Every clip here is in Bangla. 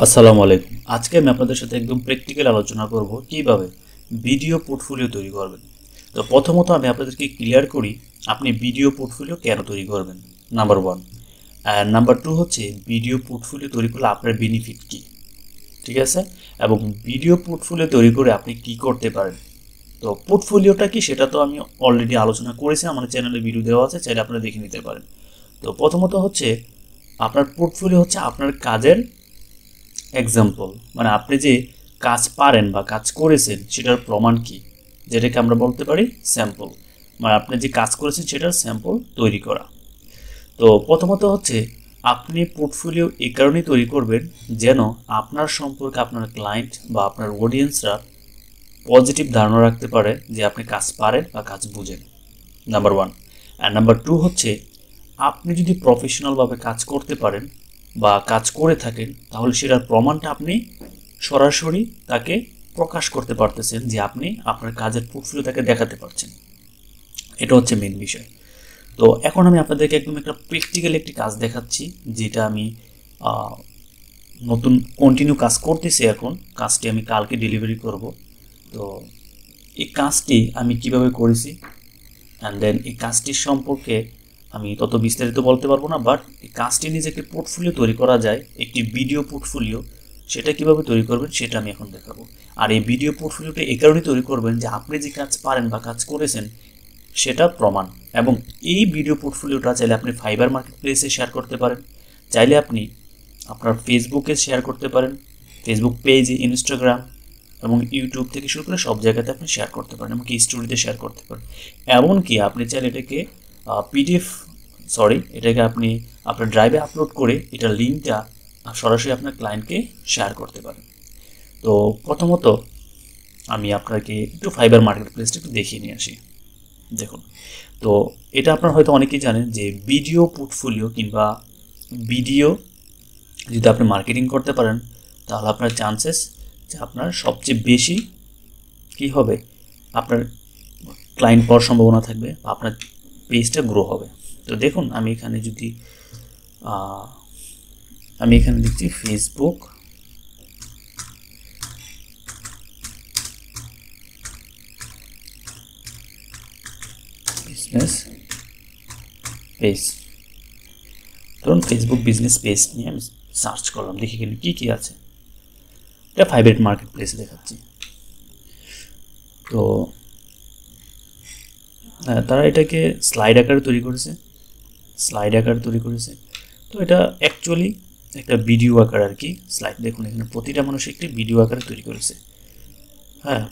আসসালামু আলাইকুম। আজকে আমি আপনাদের সাথে একদম প্র্যাকটিক্যাল আলোচনা করব কিভাবে ভিডিও পোর্টফোলিও তৈরি করবেন। তো প্রথমত আমি আপনাদেরকে ক্লিয়ার করি আপনি ভিডিও পোর্টফোলিও কেন তৈরি করবেন, নাম্বার 1। আর নাম্বার 2 হচ্ছে ভিডিও পোর্টফোলিও তৈরি করলে আপনার বেনিফিট কী, ঠিক আছে? এবং ভিডিও পোর্টফোলিও তৈরি করে আপনি কি করতে পারেন। তো পোর্টফোলিওটা কি সেটা তো আমি অলরেডি আলোচনা করেছি, আমার চ্যানেলে ভিডিও দেওয়া আছে, চাইলে আপনারা দেখে নিতে পারেন। তো প্রথমত হচ্ছে আপনার পোর্টফোলিও হচ্ছে আপনার কাজের এক্সাম্পল, মানে আপনি যে কাজ পারেন বা কাজ করেছেন সেটার প্রমাণ কি, যেটাকে আমরা বলতে পারি স্যাম্পল, মানে আপনি যে কাজ করেছেন সেটার স্যাম্পল তৈরি করা। তো প্রথমত হচ্ছে আপনি পোর্টফোলিও এই কারণেই তৈরি করবেন যেন আপনার সম্পর্কে আপনার ক্লায়েন্ট বা আপনার অডিয়েন্সরা পজিটিভ ধারণা রাখতে পারে যে আপনি কাজ পারেন বা কাজ বুঝেন, নাম্বার 1। আর নাম্বার 2 হচ্ছে আপনি যদি প্রফেশনালভাবে কাজ করতে পারেন বা কাজ করে থাকেন তাহলে সেটার প্রমাণটা আপনি সরাসরি তাকে প্রকাশ করতে পারতেছেন, যে আপনি আপনার কাজের পোর্টফোলিও তাকে দেখাতে পারছেন। এটা হচ্ছে মেন বিষয়। তো এখন আমি আপনাদেরকে একদম একটা প্র্যাকটিক্যাল একটি কাজ দেখাচ্ছি, যেটা আমি নতুন কন্টিনিউ কাজ করতেছি। এখন কাজটি আমি কালকে ডেলিভারি করব। তো এই কাজটি আমি কিভাবে করেছি অ্যান্ড দেন এই কাজটির সম্পর্কে আমি তত বিস্তারিত বলতে পারবো না, বাট এই কাজটি নিজেকে পোর্টফোলিও তৈরি করা যায়, একটি ভিডিও পোর্টফোলিও, সেটা কিভাবে তৈরি করবেন সেটা আমি এখন দেখাবো। আর এই ভিডিও পোর্টফোলিওটা এই কারণেই তৈরি করবেন যে আপনি যে কাজ পারেন বা কাজ করেছেন সেটা প্রমাণ। এবং এই ভিডিও পোর্টফোলিওটা চাইলে আপনি ফাইবার মার্কেট প্লেসে শেয়ার করতে পারেন, চাইলে আপনি আপনার ফেসবুকে শেয়ার করতে পারেন, ফেসবুক পেজে, ইনস্টাগ্রাম এবং ইউটিউব থেকে শুরু করে সব জায়গাতে আপনি শেয়ার করতে পারেন, এমনকি স্টোরিতে শেয়ার করতে পারেন। এমনকি আপনি চাইলে এটাকে এটাকে আপনি আপনার ড্রাইভে আপলোড করে এটার লিঙ্কটা সরাসরি আপনার ক্লায়েন্টকে শেয়ার করতে পারেন। তো প্রথমত আমি আপনাকে একটু ফাইবার মার্কেট প্লেসটা একটু দেখিয়ে নিয়ে আসি। দেখুন, তো এটা আপনার হয়তো অনেকেই জানেন যে ভিডিও পোর্টফোলিও কিংবা ভিডিও যদি আপনি মার্কেটিং করতে পারেন তাহলে আপনার চান্সেস যে আপনার সবচেয়ে বেশি কি হবে, আপনার ক্লায়েন্ট পাওয়ার সম্ভাবনা থাকবে বা আপনার পেজটা গ্রো হবে। তো দেখুন, আমি এখানে দিচ্ছি ফেসবুক বিজনেস পেজ। ধরুন ফেসবুক বিজনেস পেজ নিয়ে আমি সার্চ করলাম, দেখি এখানে কী কী আছে। এটা ফাইবার মার্কেট প্লেসে দেখাচ্ছি। তো তারা এটাকে স্লাইড আকারে তৈরি করেছে। তো এটা অ্যাকচুয়ালি একটা ভিডিও আকার আর কি, স্লাইড। দেখুন এখানে প্রতিটা মানুষ একটি ভিডিও আকারে তৈরি করেছে। হ্যাঁ,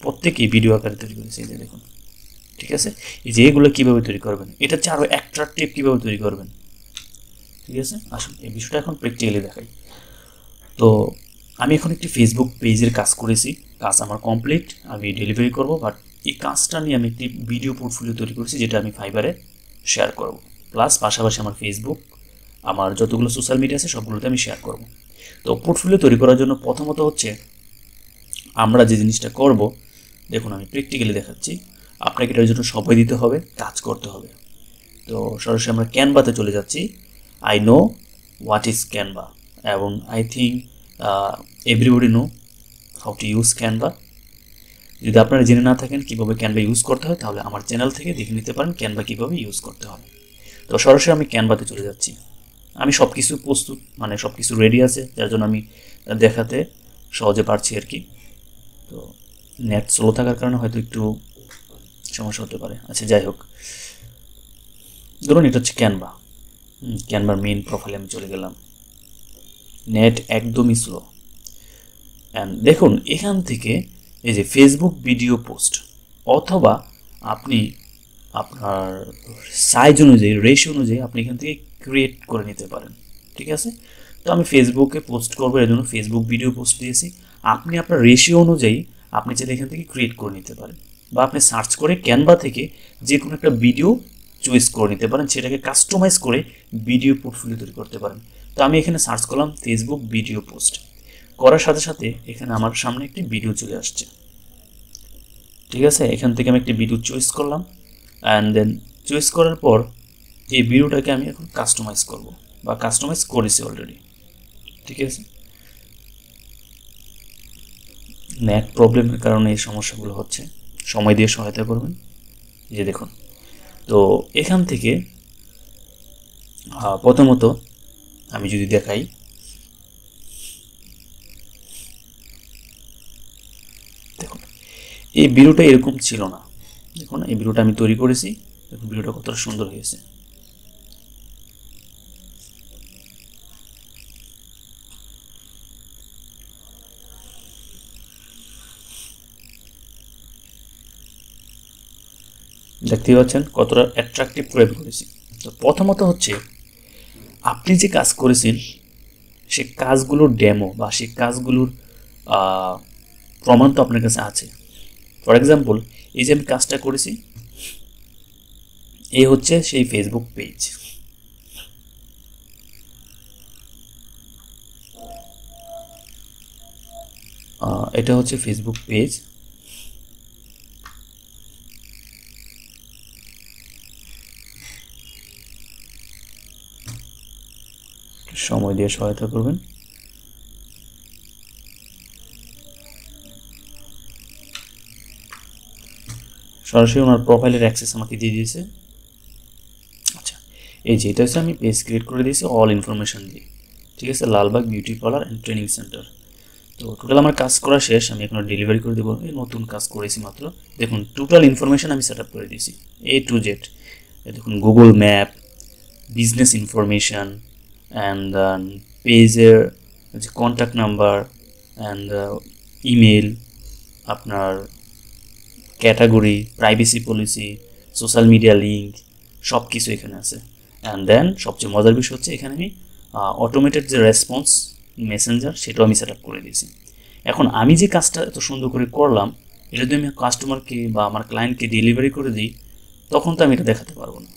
প্রত্যেকেই ভিডিও আকারে তৈরি করেছে, এই যে দেখুন। ঠিক আছে, এই যে এগুলো কীভাবে তৈরি করবেন, এটা হচ্ছে আরও অ্যাট্রাকটিভ কীভাবে তৈরি করবেন। ঠিক আছে, আসুন এই বিষয়টা এখন প্র্যাকটিক্যালি দেখাই। তো আমি এখন একটি ফেসবুক পেজের কাজ করেছি, কাজ আমার কমপ্লিট, আমি ডেলিভারি করব। বাট এই কাজটা নিয়ে আমি একটি ভিডিও পোর্টফোলিও তৈরি করেছি যেটা আমি ফাইবারে শেয়ার করব, প্লাস পাশাপাশি আমার ফেসবুক, আমার যতগুলো সোশ্যাল মিডিয়া আছে সবগুলোতে আমি শেয়ার করব। তো পোর্টফোলিও তৈরি করার জন্য প্রথমত হচ্ছে আমরা যে জিনিসটা করব, দেখুন আমি প্র্যাকটিক্যালি দেখাচ্ছি। আপনাকে এটার জন্য সময় দিতে হবে, কাজ করতে হবে। তো সরাসরি আমরা ক্যানভাতে চলে যাচ্ছি। I know what is Canva এবং I think everybody know how to use Canva. যদি আপনারা জেনে না থাকেন কীভাবে ক্যানভা ইউজ করতে হয় তাহলে আমার চ্যানেল থেকে দেখে নিতে পারেন ক্যানভা কীভাবে ইউজ করতে হয়। তো সরাসরি আমি ক্যানভাতে চলে যাচ্ছি। আমি সব কিছু প্রস্তুত, মানে সব কিছু রেডি আছে, যার জন্য আমি দেখাতে সহজে পারছি আর কি। তো নেট স্লো থাকার কারণে হয়তো একটু সমস্যা হতে পারে। আচ্ছা, যাই হোক, ধরুন এটা হচ্ছে ক্যানভার মেইন প্রোফাইলে আমি চলে গেলাম। নেট একদমই স্লো। অ্যান্ড দেখুন এখান থেকে এই যে ফেসবুক ভিডিও পোস্ট, অথবা আপনি আপনার সাইজ অনুযায়ী, রেশিও অনুযায়ী আপনি এখান থেকে ক্রিয়েট করে নিতে পারেন। ঠিক আছে, তো আমি ফেসবুকে পোস্ট করবো, এর জন্য ফেসবুক ভিডিও পোস্ট দিয়েছি। আপনি আপনার রেশিও অনুযায়ী আপনি চাইলে এখান থেকে ক্রিয়েট করে নিতে পারেন, বা আপনি সার্চ করে ক্যানভা থেকে যে কোনো একটা ভিডিও চয়েস করে নিতে পারেন, সেটাকে কাস্টমাইজ করে ভিডিও পোর্টফোলিও তৈরি করতে পারেন। তো আমি এখানে সার্চ করলাম ফেসবুক ভিডিও পোস্ট, করার সাথে সাথে এখানে আমার সামনে একটি ভিডিও চলে আসছে। ঠিক আছে, এখান থেকে আমি একটি ভিডিও চয়েস করলাম, অ্যান্ড দেন চয়েস করার পর এই ভিডিওটাকে আমি এখন কাস্টমাইজ করব, বা কাস্টমাইজ করেছি অলরেডি। ঠিক আছে, নেট প্রবলেমের কারণে এই সমস্যাগুলো হচ্ছে, সময় দিয়ে সহায়তা করবেন। এই যে দেখুন, তো এখান থেকে প্রথমত আমি যদি দেখাই, দেখুন এই ভিডিওটা এরকম ছিল না। দেখুন এই ভিডিওটা আমি তৈরি করেছি, দেখুন ভিডিওটা কতটা সুন্দর হয়েছে। দেখতে পাচ্ছেন কতটা অ্যাট্রাকটিভ করে করেছি। তো প্রথমত হচ্ছে আপনি যে কাজ করেছেন সে কাজগুলোর ডেমো বা সেই কাজগুলোর প্রমাণ তো আপনার কাছে আছে। ফর এক্সাম্পল, এই যে আমি কাজটা করেছি, এই হচ্ছে সেই ফেসবুক পেজ। এটা হচ্ছে ফেসবুক পেজ। সময় দিয়ে সহায়তা করবেন। সরাসরি ওনার প্রোফাইলের অ্যাক্সেস আমাকে দিয়ে দিয়েছে। আচ্ছা, এই যে এটা হচ্ছে আমি পেজ ক্রিয়েট করে দিয়েছি অল ইনফরমেশন দিয়ে, ঠিক আছে, Lalbagh beauty parlour and training centre. তো টোটাল আমার কাজ করা শেষ, আমি এখন ডেলিভারি করে দেবো। এই নতুন কাজ করেছি মাত্র। দেখুন টোটাল ইনফরমেশন আমি সেট আপ করে দিয়েছি A to Z। দেখুন Google map, business information, and পেজের যে কন্ট্যাক্ট নাম্বার অ্যান্ড ইমেল, আপনার category, privacy policy, social media link, সব কিছু এখানে আছে। অ্যান্ড দেন সবচেয়ে মজার বিষয় হচ্ছে এখানে আমি অটোমেটেড যে রেসপন্স মেসেঞ্জার সেটাও আমি সেট আপ করে দিয়েছি। এখন আমি যে কাজটা এত সুন্দর করে করলাম, এটা যদি আমি কাস্টমারকে বা আমার ক্লায়েন্টকে ডেলিভারি করে দিই, তখন তো আমি এটা দেখাতে পারবো না,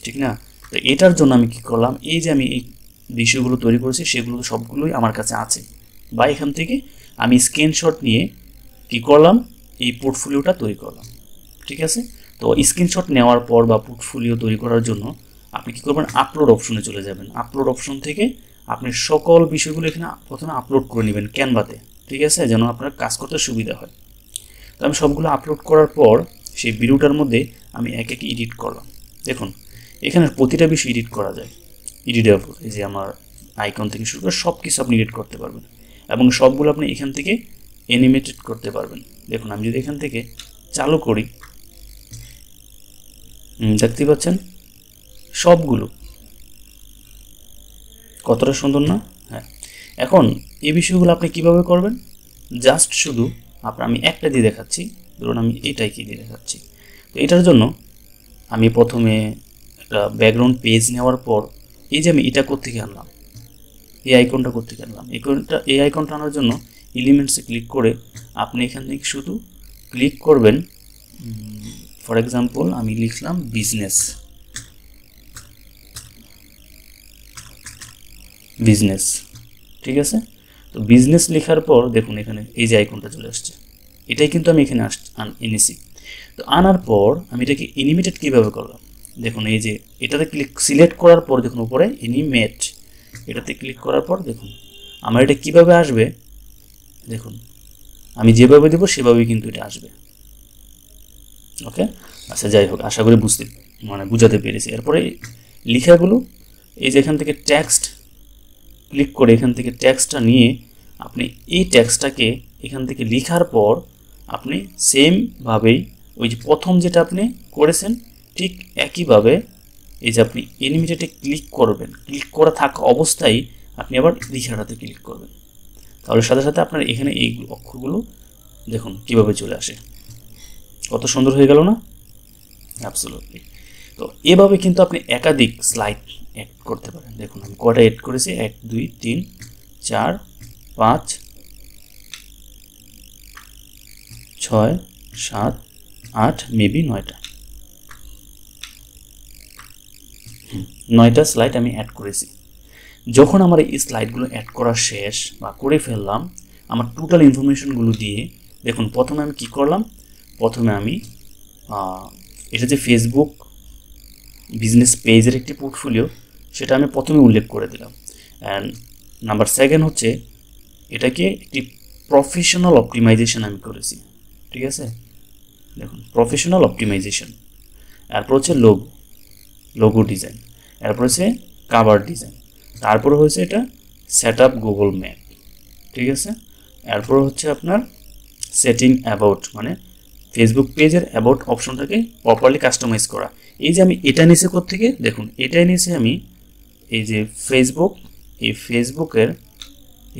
ঠিক না? তো এটার জন্য আমি কী করলাম, এই যে আমি এই বিষয়গুলো তৈরি করেছি সেগুলো সবগুলোই আমার কাছে আছে, বা এখান থেকে আমি স্ক্রিনশট নিয়ে কী করলাম, এই পোর্টফোলিওটা তৈরি করলাম, ঠিক আছে? তো স্ক্রিনশট নেওয়ার পর বা পোর্টফোলিও তৈরি করার জন্য আপনি কী করবেন, আপলোড অপশনে চলে যাবেন। আপলোড অপশন থেকে আপনি সকল বিষয়গুলো এখানে প্রথমে আপলোড করে নেবেন ক্যানভাতে, ঠিক আছে, যেন আপনার কাজ করতে সুবিধা হয়। তো আমি সবগুলো আপলোড করার পর সেই ভিডিওটার মধ্যে আমি এক এক এডিট করলাম। দেখুন এখানে প্রতিটা বিষয় এডিট করা যায়, এডিটেবল। এই যে আমার আইকন থেকে শুরু করে সব কিছু আপনি এডিট করতে পারবেন, এবং সবগুলো আপনি এখান থেকে অ্যানিমেটেড করতে পারবেন। দেখুন আমি যদি এখান থেকে চালু করি, দেখতে পাচ্ছেন সবগুলো কতটা সুন্দর না? হ্যাঁ, এখন এই বিষয়গুলো আপনি কিভাবে করবেন, জাস্ট শুধু আমি একটা দিয়ে দেখাচ্ছি। ধরুন আমি এটাই কি দিয়ে দেখাচ্ছি। তো এটার জন্য আমি প্রথমে একটা ব্যাকগ্রাউন্ড পেজ নেওয়ার পর এই যে আমি এটা কোত্থেকে আনলাম, এই আইকনটা কোত্থেকে আনলাম, এই আইকনটা আনার জন্য এলিমেন্টসে ক্লিক করে আপনি এখান থেকে শুধু ক্লিক করবেন। ফর এক্সাম্পল আমি লিখলাম বিজনেস, ঠিক আছে? তো বিজনেস লেখার পর দেখুন এখানে এই যে আইকনটা চলে আসছে, এটাই কিন্তু আমি এখানে এনেছি। তো আনার পর আমি এটাকে অ্যানিমেটেড কীভাবে করলাম, দেখুন এই যে এটাতে সিলেক্ট করার পর দেখুন উপরে অ্যানিমেট, এটাতে ক্লিক করার পর দেখুন আমার এটা কীভাবে আসবে। দেখুন আমি যেভাবে দেবো সেভাবেই কিন্তু এটা আসবে। ওকে, আচ্ছা যাই হোক, আশা করি বুঝাতে পেরেছি। এরপরে লেখাগুলো এই যে এখান থেকে টেক্সট ক্লিক করে এখান থেকে টেক্সটটা নিয়ে আপনি এই টেক্সটটাকে এখান থেকে লেখার পর আপনি সেমভাবেই ওই যে প্রথম যেটা আপনি করেছেন ঠিক একইভাবে এই যে আপনি অ্যানিমেটেডে ক্লিক করবেন, ক্লিক করা থাকা অবস্থায় আপনি আবার লেখাটাতে ক্লিক করবেন, তাহলে সাথে সাথে আপনার এখানে এই অক্ষরগুলো দেখুন কিভাবে চলে আসে। কত সুন্দর হয়ে গেল না? অ্যাবসলিউটলি। তো এভাবে কিন্তু আপনি একাধিক স্লাইড অ্যাড করতে পারেন। দেখুন আমি কটা অ্যাড করেছি, 1 2 3 4 5 6 7 8 মেবি 9টা 9টা স্লাইড আমি অ্যাড করেছি। যখন আমার এই স্লাইডগুলো অ্যাড করা শেষ বা করে ফেললাম, আমার টোটাল ইনফরমেশনগুলো দিয়ে দেখুন প্রথমে আমি কি করলাম, প্রথমে আমি এটা যে ফেসবুক বিজনেস পেজের একটি পোর্টফোলিও সেটা আমি প্রথমে উল্লেখ করে দিলাম। অ্যান্ড নাম্বার 2 হচ্ছে এটাকে একটি প্রফেশনাল অপটিমাইজেশন আমি করেছি, ঠিক আছে। দেখুন প্রফেশনাল অপটিমাইজেশন, এরপর হচ্ছে লোগো ডিজাইন, এরপর হচ্ছে কাভার ডিজাইন, তারপর হচ্ছে এটা সেট আপ গুগল ম্যাপ, ঠিক আছে। এরপর হচ্ছে আপনার সেটিং অ্যাবাউট, মানে ফেসবুক পেজের অ্যাবাউট অপশনটাকে প্রপারলি কাস্টমাইজ করা। এই যে আমি এটা নিচে থেকে দেখুন, এটাই নিচে আমি এই যে এই ফেসবুকের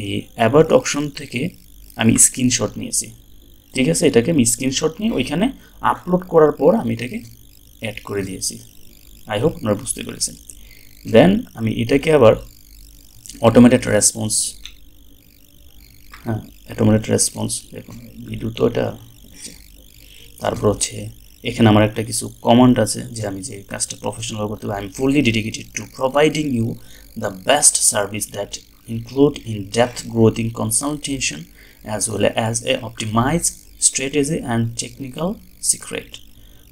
এই অ্যাবাউট অপশন থেকে আমি স্ক্রিনশট নিয়েছি, ঠিক আছে। এটাকে আমি স্ক্রিনশট নিয়ে ওইখানে আপলোড করার পর আমি এটাকে অ্যাড করে দিয়েছি। আই হোপ আপনারা বুঝতে পেরেছেন। দেন আমি এটাকে আবার অটোমেটেড রেসপন্স, অটোমেটেড রেসপন্স, দেখুন ভিডিও তো এটা। তারপর হচ্ছে এখানে আমার একটা কিছু কমান্ড আছে যে আমি যে কাজটা প্রফেশনাল করতে পারি। I am fully dedicated to providing you the best service that include in-depth growing consultation as well as a optimized strategy and technical secret.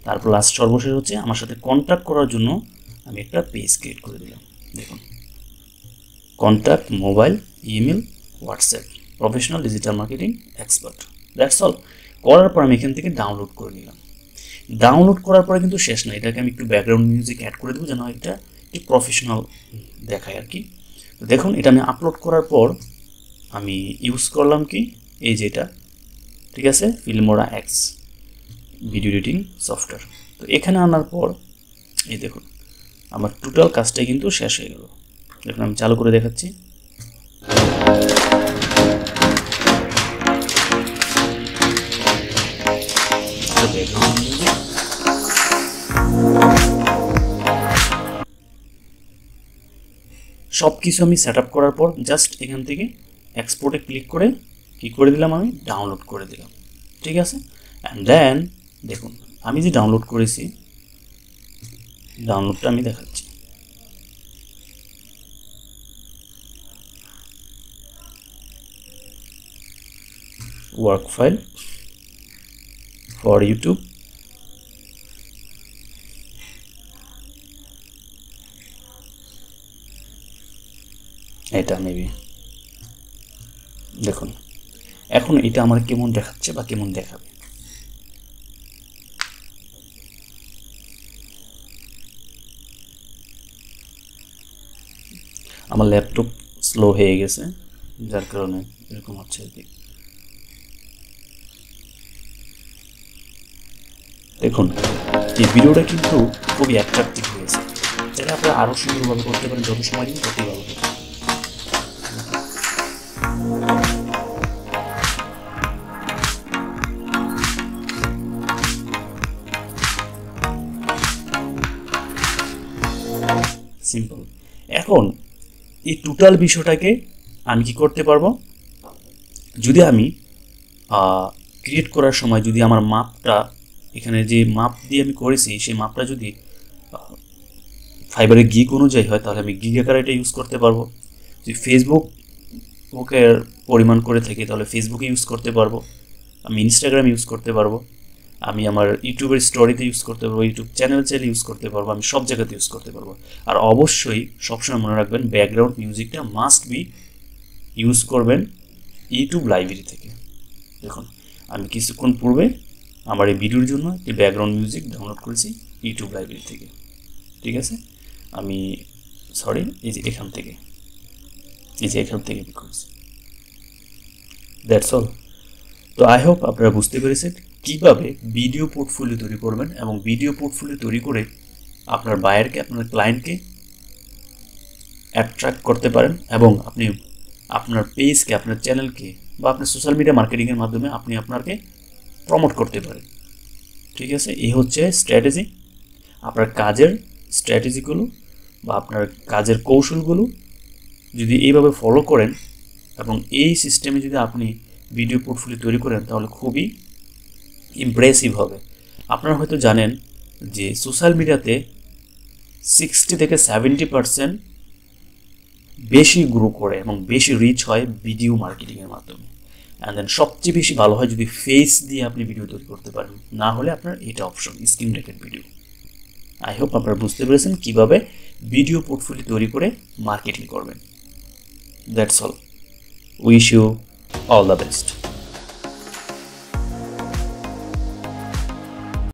তারপর লাস্ট সর্বশেষ হচ্ছে আমার সাথে কন্ট্যাক্ট করার জন্য আমি একটা পেজ ক্রিয়েট করে দিলাম। দেখুন contact, mobile, email, WhatsApp, professional digital marketing expert, that's all. করার পর আমি এখান থেকে ডাউনলোড করে নিলাম। ডাউনলোড করার পরে কিন্তু শেষ না, এটাকে আমি একটু ব্যাকগ্রাউন্ড মিউজিক অ্যাড করে দেবো যেন এটা একটু প্রফেশনাল দেখায় আর কি। দেখুন এটা আমি আপলোড করার পর আমি ইউজ করলাম কি এই যেটা, ঠিক আছে, Filmora x video editing software. তো এখানে আনার পর এই দেখুন আমার টোটাল কাজটাই কিন্তু শেষ হয়ে গেল। দেখুন আমি চালু করে দেখাচ্ছি। সব কিছু আমি সেট আপ করার পর জাস্ট এখান থেকে এক্সপোর্টে ক্লিক করে কি করে দিলাম, আমি ডাউনলোড করে দিলাম, ঠিক আছে। অ্যান্ড দেন দেখুন আমি যে ডাউনলোড করেছি, ডাউনলোডটা আমি দেখাচ্ছি। ওয়ার্ক ফাইল ফর ইউটিউব, এটা মেবি দেখুন এখন এটা আমার কেমন দেখাচ্ছে বা কেমন দেখাবে। আমার ল্যাপটপ স্লো হয়ে গেছে যার কারণে এরকম হচ্ছে আর কি। দেখুন এই ভিডিওটা কিন্তু খুবই অ্যাট্রাকটিভ হয়েছে, যেটা আপনারা আরও সুন্দরভাবে করতে পারেন, যত সময় দিন ততই ভালো হবে। সিম্পল। এখন এই টোটাল বিষয়টাকে আমি কি করতে পারবো, যদি আমি ক্রিয়েট করার সময় যদি আমার মাপটা, এখানে যে মাপ দিয়ে আমি করেছি সেই মাপটা যদি ফাইবারের গিগ অনুযায়ী হয় তাহলে আমি গিগ আকারে এটা ইউজ করতে পারবো। যদি ফেসবুকের পরিমাণ করে থাকি তাহলে ফেসবুকে ইউজ করতে পারবো, আমি ইনস্টাগ্রাম ইউজ করতে পারবো, আমি আমার ইউটিউবের স্টোরিতে ইউজ করতে পারবো, ইউটিউব চ্যানেল চাইলে ইউজ করতে পারবো, আমি সব জায়গাতে ইউজ করতে পারবো। আর অবশ্যই সবসময় মনে রাখবেন ব্যাকগ্রাউন্ড মিউজিকটা মাস্ট বি ইউজ করবেন ইউটিউব লাইব্রেরি থেকে। দেখুন আমি কিছুক্ষণ পূর্বে আমার এই ভিডিওর জন্য একটি ব্যাকগ্রাউন্ড মিউজিক ডাউনলোড করেছি ইউটিউব লাইব্রেরি থেকে, ঠিক আছে। আমি এই যে এখান থেকে করেছি, দ্যাটস অল। তো আই হোপ আপনারা বুঝতে পেরেছেন কীভাবে ভিডিও পোর্টফোলিও তৈরি করবেন এবং ভিডিও পোর্টফোলিও তৈরি করে আপনার বায়ারকে, আপনার ক্লায়েন্টকে অ্যাট্রাক্ট করতে পারেন এবং আপনি আপনার পেজকে, আপনার চ্যানেলকে বা আপনার সোশ্যাল মিডিয়া মার্কেটিংয়ের মাধ্যমে আপনি আপনাকে প্রমোট করতে পারেন, ঠিক আছে। এই হচ্ছে স্ট্র্যাটেজি। আপনার কাজের স্ট্র্যাটেজিগুলো বা আপনার কাজের কৌশলগুলো যদি এইভাবে ফলো করেন এবং এই সিস্টেমে যদি আপনি ভিডিও পোর্টফোলিও তৈরি করেন তাহলে খুবই ইমপ্রেসিভ হবে। আপনারা হয়তো জানেন যে সোশ্যাল মিডিয়াতে 60 থেকে 70% বেশি গ্রো করে এবং বেশি রিচ হয় ভিডিও মার্কেটিংয়ের মাধ্যমে। অ্যান্ড দেন সবচেয়ে বেশি ভালো হয় যদি ফেস দিয়ে আপনি ভিডিও তৈরি করতে পারেন, না হলে আপনার এটা option screen record video. I hope আপনারা বুঝতে পেরেছেন কীভাবে ভিডিও পোর্টফোলিও তৈরি করে মার্কেটিং করবেন। That's all. Wish you all the best.